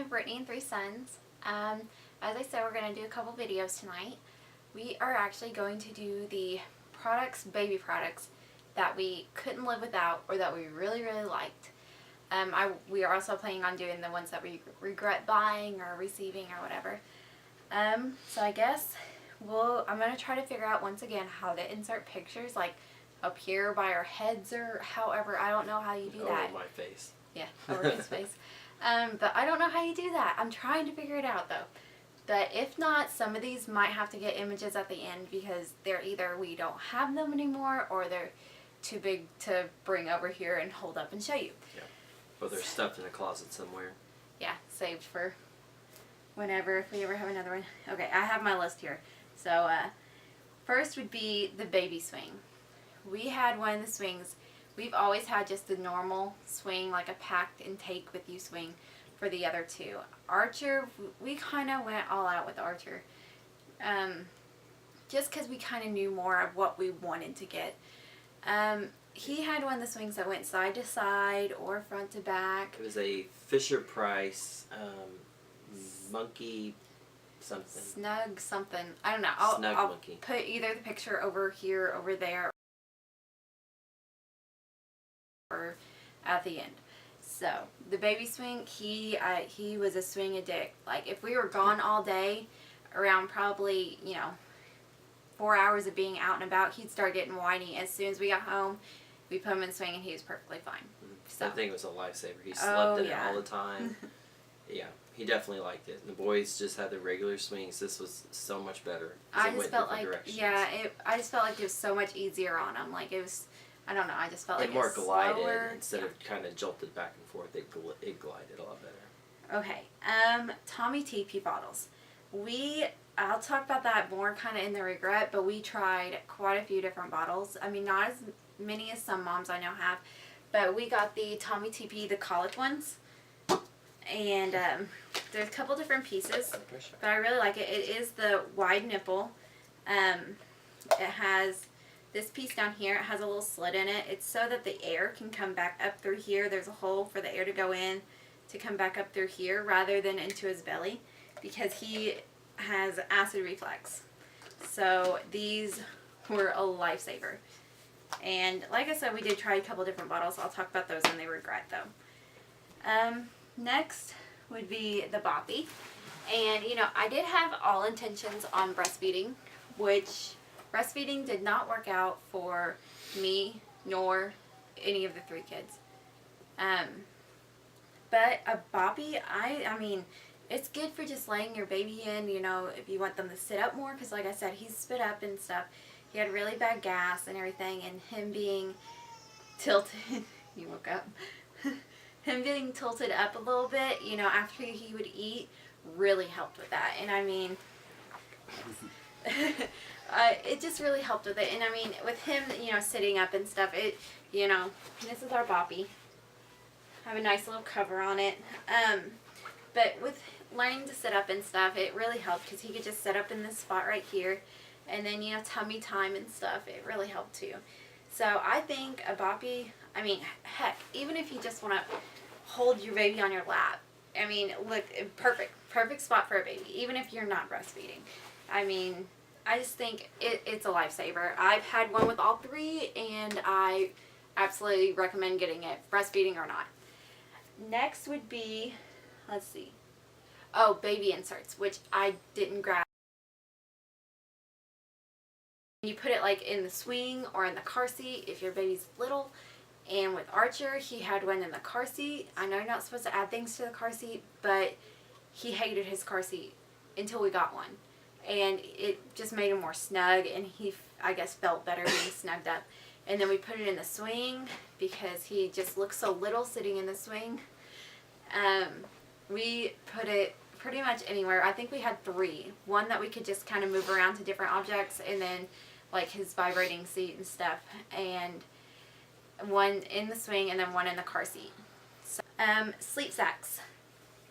to Brittany and Three Sons. As I said, we're going to do a couple videos tonight. We are actually going to do the products, baby products, that we couldn't live without or that we really, really liked. We are also planning on doing the ones that we regret buying or receiving or whatever. So I guess I'm going to try to figure out once again how to insert pictures, like up here by our heads or however. I don't know how you do that. Over my face. Yeah, over his face. But I don't know how you do that. I'm trying to figure it out though. But if not, some of these might have to get images at the end because they're either we don't have them anymore or they're too big to bring over here and hold up and show you. Yeah. Or they're stuffed in a closet somewhere. Yeah, saved for whenever, if we ever have another one. Okay, I have my list here. So first would be the baby swing. We had one of the swings. We've always had just the normal swing, like a packed and take with you swing for the other two. Archer, we kind of went all out with Archer. Just because we kind of knew more of what we wanted to get. He had one of the swings that went side to side or front to back. It was a Fisher-Price monkey something. Snug something. I don't know. Snug I'll monkey. put either the picture over here, over there, or at the end. So the baby swing, he was a swing addict. Like if we were gone all day, around probably 4 hours of being out and about, he'd start getting whiny. As soon as we got home, we put him in swing and he was perfectly fine. So That thing was a lifesaver. He slept in it all the time. Yeah, he definitely liked it. The boys just had the regular swings. This was so much better. I just felt like I just felt like it was so much easier on him. Like it was. I don't know, I just felt like more it was glided slower. instead of kind of jolted back and forth. It glided a lot better. Okay, Tommy TP bottles. I'll talk about that more kind of in the regret, but we tried quite a few different bottles. I mean, not as many as some moms I know have, but we got the Tommy TP, the colic ones, and there's a couple different pieces, but I really like it. It is the wide nipple. It has this piece down here. It has a little slit in it. It's so that the air can come back up through here. There's a hole for the air to go in to come back up through here rather than into his belly because he has acid reflux. So these were a lifesaver. And like I said, we did try a couple different bottles. I'll talk about those in the regret though. Next would be the Boppy. And I did have all intentions on breastfeeding, which breastfeeding did not work out for me nor any of the three kids. But a Boppy, I mean, it's good for just laying your baby in, if you want them to sit up more. Because like I said, he's spit up and stuff. He had really bad gas and everything. And him being tilted, you woke up. Him being tilted up a little bit, after he would eat, really helped with that. And I mean... it just really helped with it. And I mean, with him, sitting up and stuff, this is our Boppy. Have a nice little cover on it. But with learning to sit up and stuff, it really helped because he could just sit up in this spot right here. And then, tummy time and stuff, it really helped too. So I think a Boppy, I mean, heck, even if you just want to hold your baby on your lap, I mean, look, perfect spot for a baby, even if you're not breastfeeding. I mean, I just think it's a lifesaver. I've had one with all three, and I absolutely recommend getting it, breastfeeding or not. Next would be, let's see, baby inserts, which I didn't grab. You put it like in the swing or in the car seat if your baby's little. And with Archer, he had one in the car seat. I know you're not supposed to add things to the car seat, but he hated his car seat until we got one. And it just made him more snug, and he, I guess, felt better being snugged up. And then we put it in the swing because he just looked so little sitting in the swing. We put it pretty much anywhere. I think we had three. One that we could just kind of move around to different objects, and then like his vibrating seat and stuff. And one in the swing, and then one in the car seat. So, sleep sacks.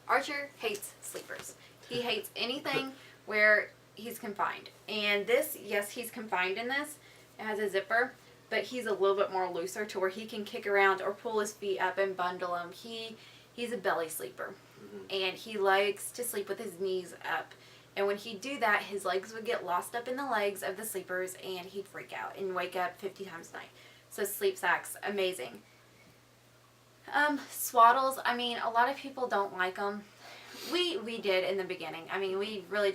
Archer hates sleepers. He hates anything where he's confined. And this, yes, he's confined in this. It has a zipper, but he's a little bit more looser to where he can kick around or pull his feet up and bundle them. He He's a belly sleeper. Mm-hmm. And he likes to sleep with his knees up. And when he'd do that, his legs would get lost up in the legs of the sleepers, and he'd freak out and wake up 50 times a night. So sleep sacks, amazing. Swaddles, I mean, a lot of people don't like them. We did in the beginning. I mean,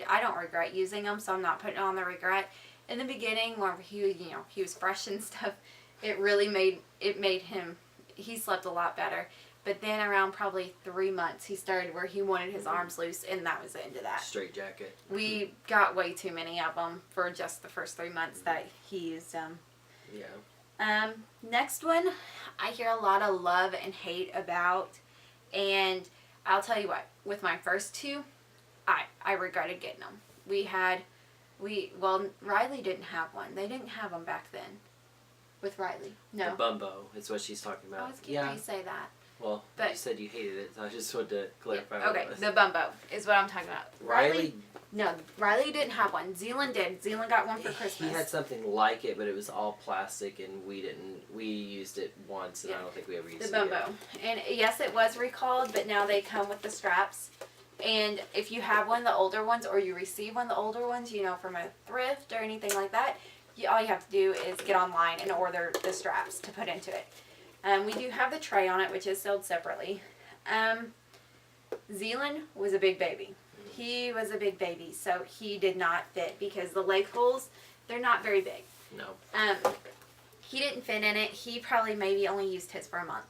I don't regret using them, so I'm not putting on the regret. In the beginning, when he was fresh and stuff, it really made him, he slept a lot better. But then around probably 3 months, he started where he wanted his arms loose, and that was the end of that. Straight jacket. We got way too many of them for just the first 3 months that he used them. Yeah. Next one, I hear a lot of love and hate about, and I'll tell you what, with my first two, I regretted getting them. Riley didn't have one. They didn't have them back then. With Riley, no. The Bumbo is what she's talking about. I was getting ready to say that. Well, you said you hated it, so I just wanted to clarify what it was. The Bumbo is what I'm talking about. Riley didn't have one. Zealand did. Zealand got one for Christmas. He had something like it, but it was all plastic, and we didn't. We used it once, and I don't think we ever used it. The Bumbo. And yes, it was recalled, but now they come with the straps. And if you have one of the older ones, or you receive one of the older ones, from a thrift or anything like that, all you have to do is get online and order the straps to put into it. We do have the tray on it, which is sold separately. Zealand was a big baby. He was a big baby, so he did not fit because the leg holes, they're not very big. No. He didn't fit in it. He probably maybe only used his for a month.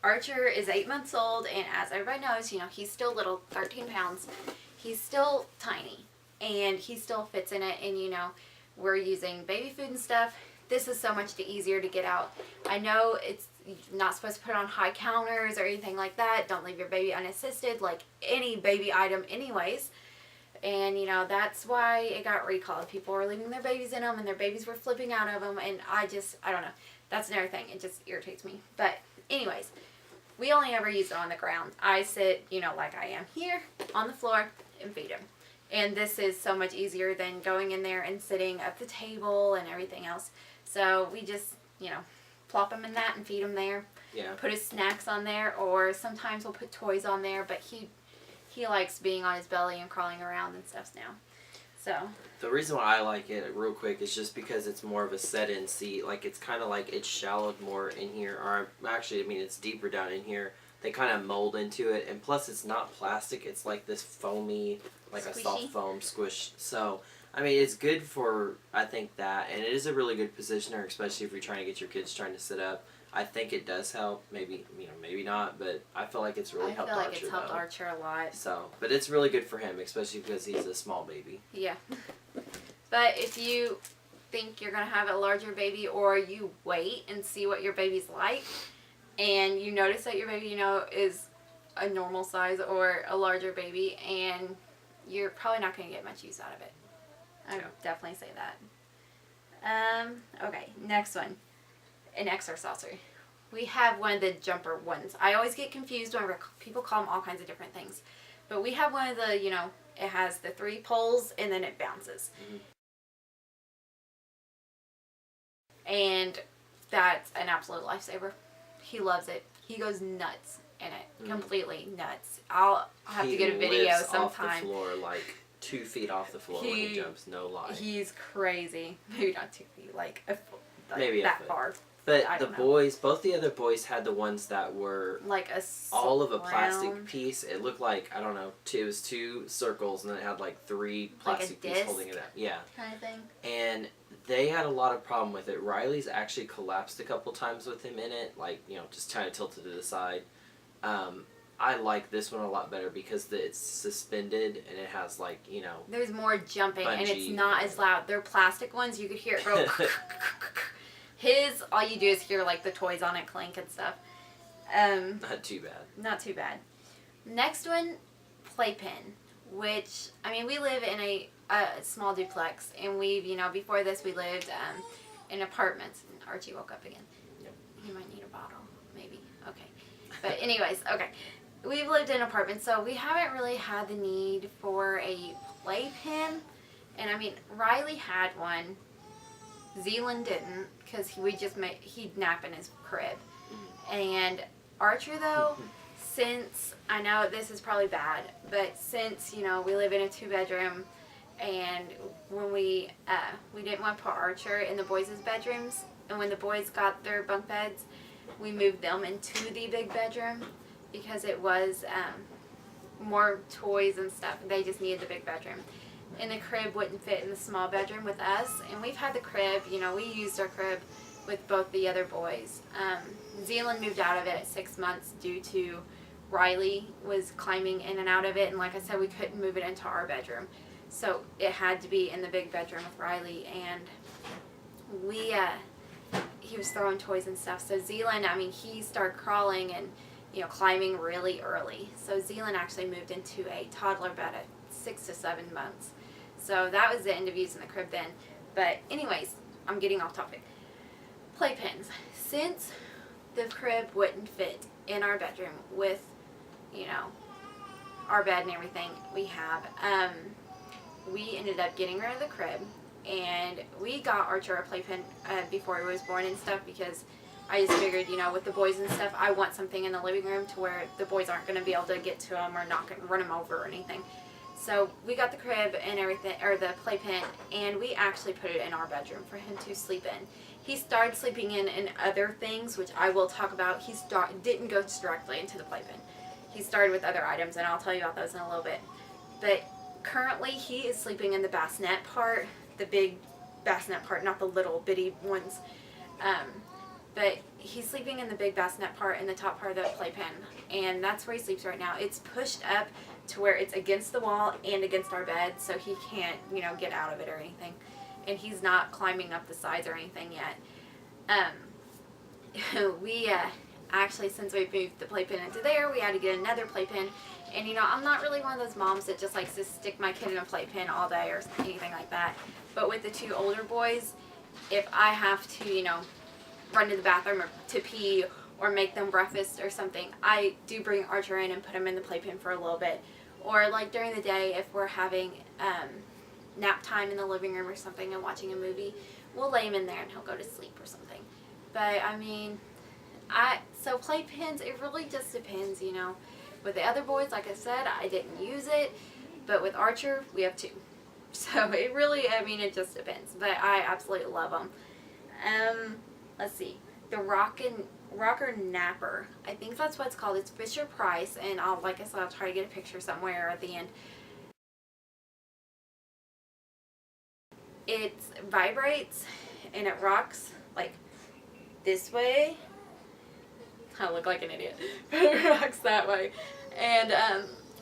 Archer is 8 months old, and as everybody knows, he's still little, 13 pounds. He's still tiny, and he still fits in it, and we're using baby food and stuff. This is so much easier to get out. I know it's not supposed to put it on high counters or anything like that. Don't leave your baby unassisted, like any baby item anyways. And, that's why it got recalled. People were leaving their babies in them, and their babies were flipping out of them, and I don't know. That's another thing. It just irritates me. But anyways, we only ever use it on the ground. I sit, like I am here, on the floor, and feed him. And this is so much easier than going in there and sitting at the table and everything else. So we just, plop him in that and feed him there. Yeah. Put his snacks on there, or sometimes we'll put toys on there, but he likes being on his belly and crawling around and stuff now. So. The reason why I like it, real quick, is just because it's more of a set-in seat. Like, it's kind of like it's shallowed more in here. Or, actually, it's deeper down in here. They kind of mold into it. And plus, it's not plastic. It's like this foamy, like Squishy. A soft foam squish. So, it's good for, I think, that. And it is a really good positioner, especially if you're trying to get your kids trying to sit up. I think it does help. Maybe, maybe not. But I feel like it's really helped Archer. I feel like it's helped Archer a lot. So, but it's really good for him, especially because he's a small baby. Yeah. But if you think you're going to have a larger baby, or you wait and see what your baby's like, and you notice that your baby, is a normal size or a larger baby, and you're probably not going to get much use out of it. I would definitely say that. Okay, next one. An exerciser. We have one of the jumper ones. I always get confused whenever people call them all kinds of different things. But we have one of the, it has the 3 poles and then it bounces. Mm-hmm. And that's an absolute lifesaver. He loves it. He goes nuts in it. Completely nuts. I'll have to get a video sometime. Off the floor, like 2 feet off the floor when he jumps, no lie. He's crazy. Maybe not 2 feet, like maybe that far. But both the other boys had the ones that were like all of a plastic piece. It looked like, I don't know, it was 2 circles, and then it had like 3 plastic pieces holding it up. Yeah. Kind of thing. And they had a lot of problem with it. Riley's actually collapsed a couple times with him in it, like, just kind of tilted to the side. I like this one a lot better because it's suspended and it has like, There's more jumping bungee. And it's not as loud. They're plastic ones. You could hear it go. His, all you do is hear like the toys on it clink and stuff. Not too bad. Not too bad. Next one, Playpen, which, we live in a small duplex, and we've, before this we lived in apartments. And Archie woke up again. Yep. He might need a bottle, maybe. Okay. But anyways, okay. We've lived in apartments, so we haven't really had the need for a playpen. And Riley had one. Zealand didn't, because he'd nap in his crib. And Archer, though, since, I know this is probably bad, but since, you know, we live in a 2-bedroom, and when we didn't want to put Archer in the boys' bedrooms, and when the boys got their bunk beds, we moved them into the big bedroom because it was more toys and stuff. They just needed the big bedroom. And the crib wouldn't fit in the small bedroom with us. And we've had the crib, you know, we used our crib with both the other boys. Zealand moved out of it at 6 months due to Riley was climbing in and out of it. And like I said, we couldn't move it into our bedroom. So it had to be in the big bedroom with Riley. And he was throwing toys and stuff. So Zealand, I mean, he started crawling and, you know, climbing really early. So Zealand actually moved into a toddler bed at 6 to 7 months. So that was the end of using the crib then. But anyways, I'm getting off topic. Playpens. Since the crib wouldn't fit in our bedroom with, you know, our bed and everything we have, we ended up getting rid of the crib. And we got Archer a playpen before he was born and stuff because I just figured, you know, with the boys and stuff, I want something in the living room to where the boys aren't going to be able to get to him or not gonna run him over or anything. So we got the crib and everything, or the playpen, and we actually put it in our bedroom for him to sleep in. He started sleeping in other things, which I will talk about. He didn't go directly into the playpen. He started with other items, and I'll tell you about those in a little bit. But currently, he is sleeping in the bassinet part, the big bassinet part, not the little bitty ones. But he's sleeping in the big bassinet part in the top part of the playpen, and that's where he sleeps right now. It's pushed up to where it's against the wall and against our bed, so he can't, you know, get out of it or anything. And he's not climbing up the sides or anything yet. We actually, since we moved the playpen into there, we had to get another playpen. And, you know, I'm not really one of those moms that just likes to stick my kid in a playpen all day or anything like that. But with the 2 older boys, if I have to, you know, run to the bathroom or to pee or make them breakfast or something, I do bring Archer in and put him in the playpen for a little bit. Or like during the day, if we're having nap time in the living room or something and watching a movie, we'll lay him in there and he'll go to sleep or something. But I mean, so playpens, it really just depends, you know. With the other boys, like I said, I didn't use it, but with Archer, we have 2. So it really, I mean, it just depends. But I absolutely love them. Let's see, the Rocker Napper. I think that's what it's called. It's Fisher Price, and like I said, I'll try to get a picture somewhere at the end. It vibrates and it rocks like this way. I look like an idiot, but it rocks that way. And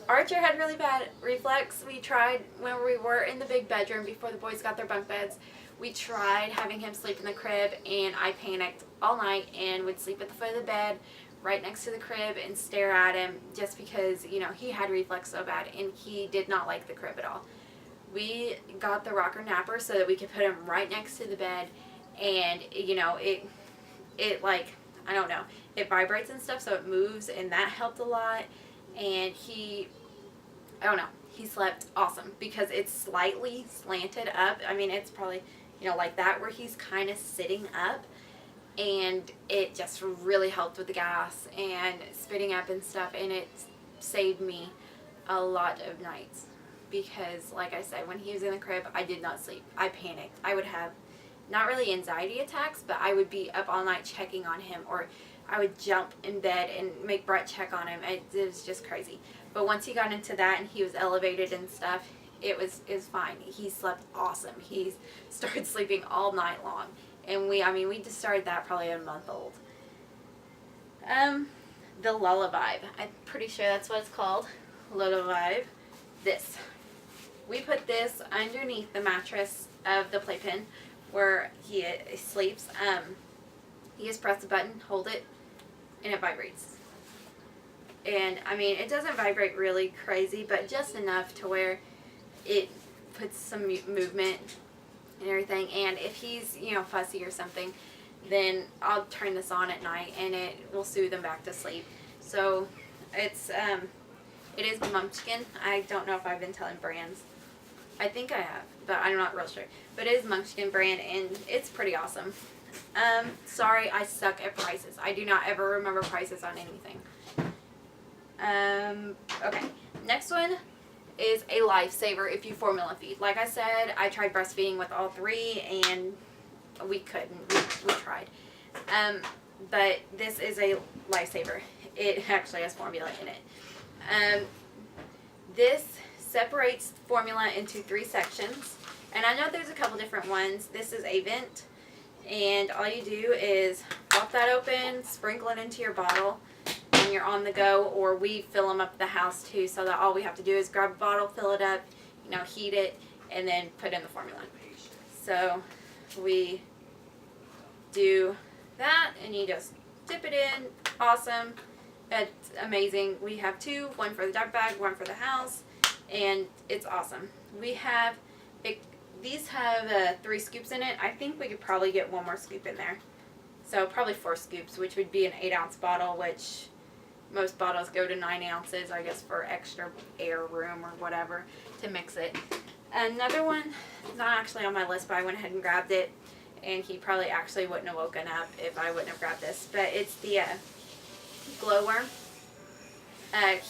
Archer had really bad reflex. We tried when we were in the big bedroom before the boys got their bunk beds. We tried having him sleep in the crib, and I panicked all night and would sleep at the foot of the bed right next to the crib and stare at him just because, you know, he had reflex so bad and he did not like the crib at all. We got the Rocker Napper so that we could put him right next to the bed, and, you know, it like, I don't know, it vibrates and stuff, so it moves, and that helped a lot. And I don't know, he slept awesome because it's slightly slanted up. I mean, it's probably, you know, like that where he's kind of sitting up, and it just really helped with the gas and spitting up and stuff, and it saved me a lot of nights because, like I said, when he was in the crib, I did not sleep. I panicked. I would have not really anxiety attacks, but I would be up all night checking on him, or I would jump in bed and make Brett check on him. It was just crazy. But once he got into that and he was elevated and stuff, it was fine. He slept awesome. He started sleeping all night long. And we just started that probably a month old. The Lullavibe. I'm pretty sure that's what it's called. Lullavibe. This. We put this underneath the mattress of the playpen where he sleeps. You just press the button, hold it, and it vibrates. And I mean, it doesn't vibrate really crazy, but just enough to where it puts some movement and everything. And if he's, you know, fussy or something, then I'll turn this on at night and it will soothe him back to sleep. So it is Munchkin. I don't know if I've been telling brands. I think I have, but I'm not real sure. But it is Munchkin brand, and it's pretty awesome. Sorry, I suck at prices. I do not ever remember prices on anything. Okay. Next one is a lifesaver if you formula feed. Like I said, I tried breastfeeding with all three and we couldn't. We tried. But this is a lifesaver. It actually has formula in it. This separates formula into 3 sections. And I know there's a couple different ones. This is Avent. And all you do is pop that open, sprinkle it into your bottle when you're on the go, or we fill them up at the house too, so that all we have to do is grab a bottle, fill it up, heat it, and then put in the formula. So we do that, and you just dip it in. Awesome. It's amazing. We have 2, one for the duck bag, one for the house, and it's awesome. We have it. These have 3 scoops in it. I think we could probably get 1 more scoop in there. So probably 4 scoops, which would be an 8-ounce bottle, which most bottles go to 9 ounces, I guess, for extra air room or whatever to mix it. Another one, not actually on my list, but I went ahead and grabbed it, and he probably actually wouldn't have woken up if I wouldn't have grabbed this, but it's the Glowworm.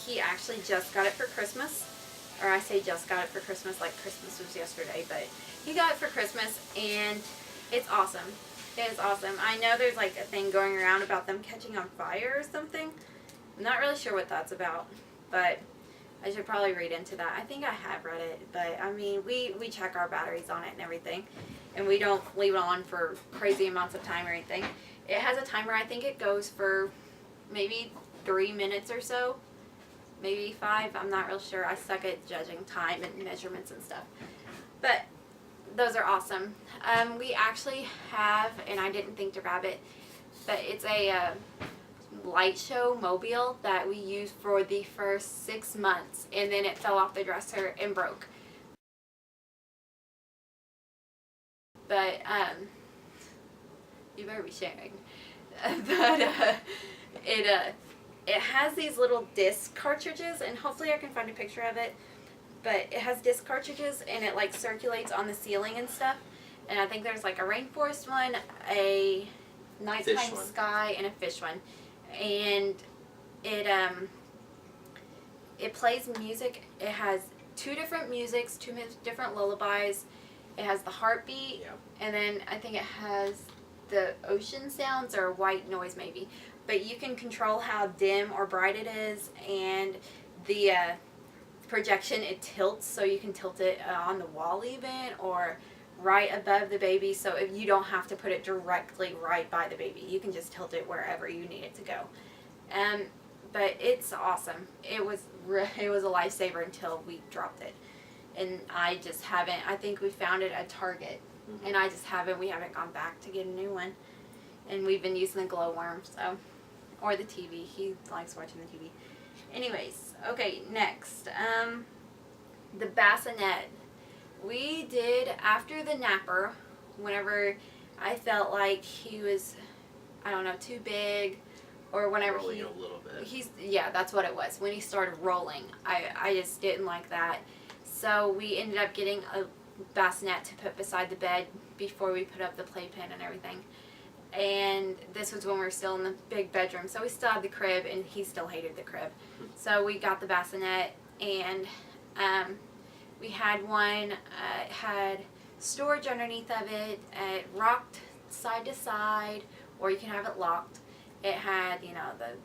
He actually just got it for Christmas. Or I say just got it for Christmas, like Christmas was yesterday, but he got it for Christmas, and it's awesome. It is awesome. I know there's like a thing going around about them catching on fire or something. I'm not really sure what that's about, but I should probably read into that. I think I have read it, but I mean, we check our batteries on it and everything, and we don't leave it on for crazy amounts of time or anything. It has a timer. I think it goes for maybe 3 minutes or so. Maybe 5, I'm not real sure. I suck at judging time and measurements and stuff. But those are awesome. We actually have, and I didn't think to grab it, but it's a light show mobile that we used for the first 6 months, and then it fell off the dresser and broke. But you better be sharing. But it has these little disc cartridges, and hopefully I can find a picture of it, but it has disc cartridges, and it like circulates on the ceiling and stuff. And I think there's like a rainforest one, a nighttime sky, and a fish one. And it plays music. It has 2 different musics, 2 different lullabies. It has the heartbeat, and then I think it has the ocean sounds or white noise maybe. But you can control how dim or bright it is, and the projection, it tilts, so you can tilt it on the wall even, or right above the baby, so if you don't have to put it directly right by the baby. You can just tilt it wherever you need it to go. But it's awesome. It was a lifesaver until we dropped it. And I just haven't, I think we found it at Target, and we haven't gone back to get a new one. And we've been using the Glowworm, so, or the TV. He likes watching the TV. Anyways, okay, next, the bassinet. We did, after the napper, whenever I felt like he was, I don't know, too big, or whenever rolling a little bit. Yeah, that's what it was. When he started rolling, I just didn't like that. So we ended up getting a bassinet to put beside the bed before we put up the playpen and everything. And this was when we were still in the big bedroom. So we still had the crib, and he still hated the crib. So we got the bassinet, and we had one, it had storage underneath of it. It rocked side to side, or you can have it locked. It had, the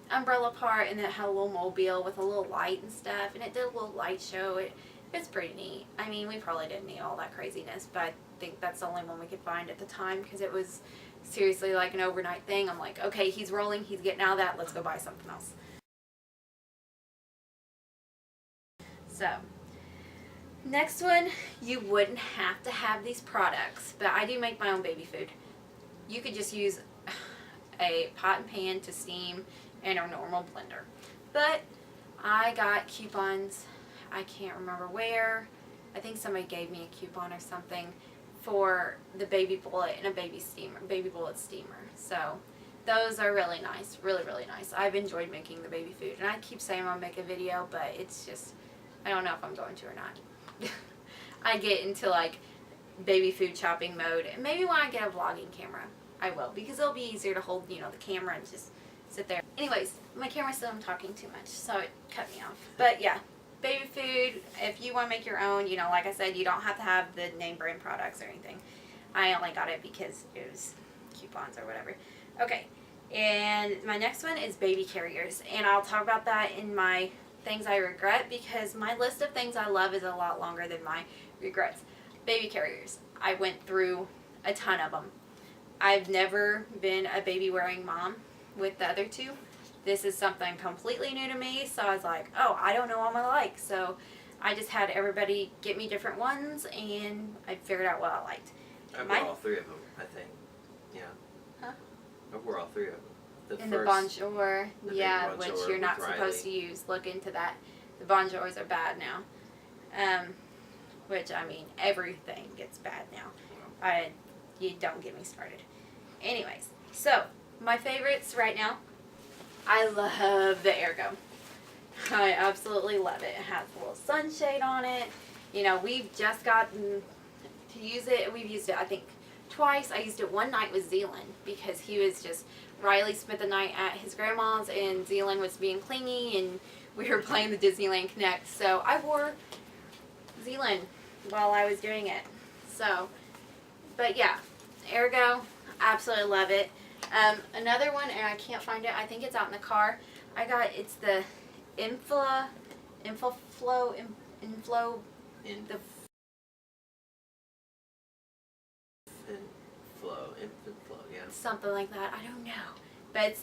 umbrella part, and then it had a little mobile with a little light and stuff, and it did a little light show. It's pretty neat. I mean, we probably didn't need all that craziness, but I think that's the only one we could find at the time, because it was seriously like an overnight thing. I'm like, okay, he's rolling, he's getting out of that, let's go buy something else. So, next one, you wouldn't have to have these products, but I do make my own baby food. You could just use a pot and pan to steam and a normal blender. But I got coupons, I can't remember where. I think somebody gave me a coupon or something for the Baby Bullet and a Baby Bullet steamer. So those are really nice, really, really nice. I've enjoyed making the baby food, and I keep saying I'll make a video, but it's just, I don't know if I'm going to or not. I get into like baby food chopping mode, and maybe when I get a vlogging camera, I will, because it'll be easier to hold, the camera and just sit there. Anyways, my camera said I'm talking too much, so it cut me off. But yeah, baby food, if you want to make your own, you know, like I said, you don't have to have the name brand products or anything. I only got it because it was coupons or whatever. Okay, and my next one is baby carriers, and I'll talk about that in my things I regret, because my list of things I love is a lot longer than my regrets. Baby carriers, I went through a ton of them. I've never been a baby wearing mom with the other two. This is something completely new to me, so I was like, oh, I don't know what I'm gonna like. So I just had everybody get me different ones, and I figured out what I liked. I wore all three of them, I think. Yeah. Huh? I wore all three of them. The Bonjour, yeah, Bonjour which you're not with supposed to Riley. use. Look into that. The Bonjours are bad now. Which, I mean, everything gets bad now. You don't get me started. Anyways, so my favorites right now, I love the Ergo. I absolutely love it. It has a little sunshade on it. You know, we've just gotten to use it. We've used it, I think, twice. I used it one night with Zealand because he was just, Riley spent the night at his grandma's and Zealand was being clingy and we were playing the Disneyland Connect. So I wore Zealand while I was doing it. So, but yeah, Ergo, absolutely love it. Another one, and I can't find it, I think it's out in the car. It's the Inflow, Infant Flow, yeah. something like that. I don't know, but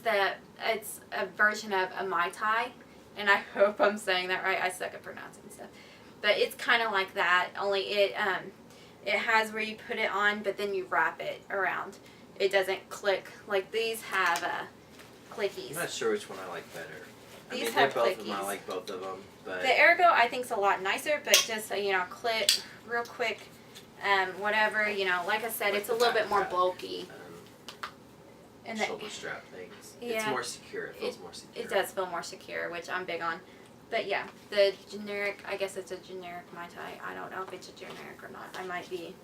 it's a version of a Mai Tai, and I hope I'm saying that right. I suck at pronouncing stuff, but it's kind of like that. Only it has where you put it on, but then you wrap it around. It doesn't click like these have clickies. I'm not sure which one I like better. These I mean, have they're both of them. clickies. I like both of them, but The Ergo I think is a lot nicer, but just you know, click real quick. Whatever, you know, like I said, Like it's a the little bit more backpack. bulky. And the, shoulder strap things. It's Yeah. more secure. It feels more secure. it does feel more secure, which I'm big on. But yeah, the generic, I guess it's a generic Mai Tai. I don't know if it's a generic or not. I might be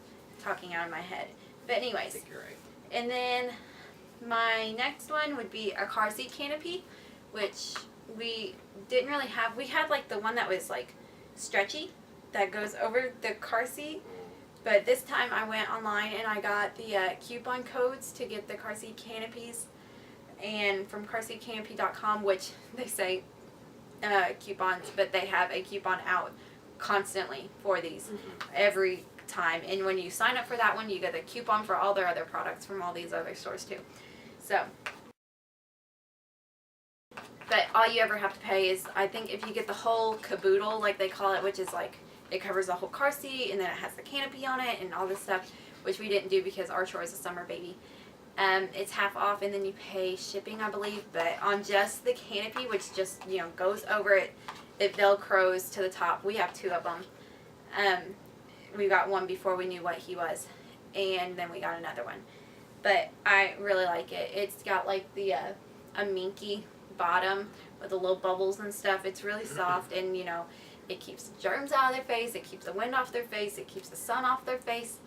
talking out of my head. But I anyways, think you're right. and then my next one would be a car seat canopy, which we didn't really have. We had like the one that was like stretchy that goes over the car seat. But this time I went online and I got the coupon codes to get the car seat canopies, and from carseatcanopy.com, which they say coupons, but they have a coupon out constantly for these every time. And when you sign up for that one, you get a coupon for all their other products from all these other stores too. So, but all you ever have to pay is, I think if you get the whole caboodle, like they call it, which is like, it covers the whole car seat, and then it has the canopy on it, and all this stuff, which we didn't do because our chore is a summer baby. It's half off, and then you pay shipping, I believe, but on just the canopy, which just, you know, goes over it, it velcros to the top. We have two of them. We got one before we knew what he was, and then we got another one. But I really like it. It's got like the a minky bottom with the little bubbles and stuff. It's really soft, and you know, it keeps germs out of their face, it keeps the wind off their face, it keeps the sun off their face.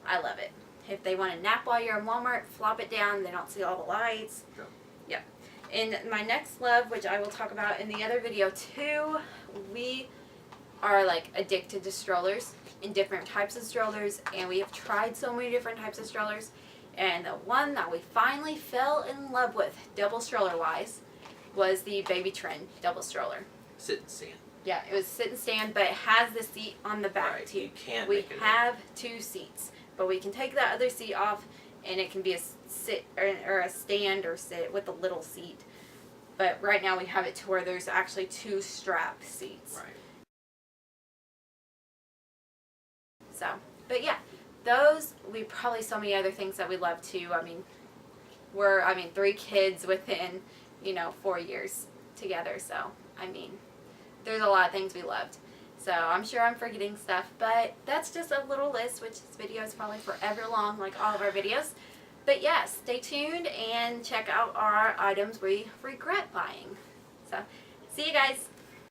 I love it. If they want to nap while you're in Walmart, flop it down, they don't see all the lights. Yep. And my next love, which I will talk about in the other video too, we are like addicted to strollers and different types of strollers, and we have tried so many different types of strollers, and the one that we finally fell in love with, double stroller wise, was the Baby Trend double stroller. Sit and stand. Yeah, it was sit and stand, but it has the seat on the back Right, too. you can't We make it have two seats, but we can take that other seat off, and it can be a sit or a stand or sit with a little seat. But right now we have it to where there's actually two strap seats. Right. So, but yeah, those, we probably so many other things that we love too. I mean, we're 3 kids within, 4 years together. So, I mean, there's a lot of things we loved. So I'm sure I'm forgetting stuff, but that's just a little list, which this video is probably forever long, like all of our videos. But yeah, stay tuned and check out our items we regret buying. So, see you guys.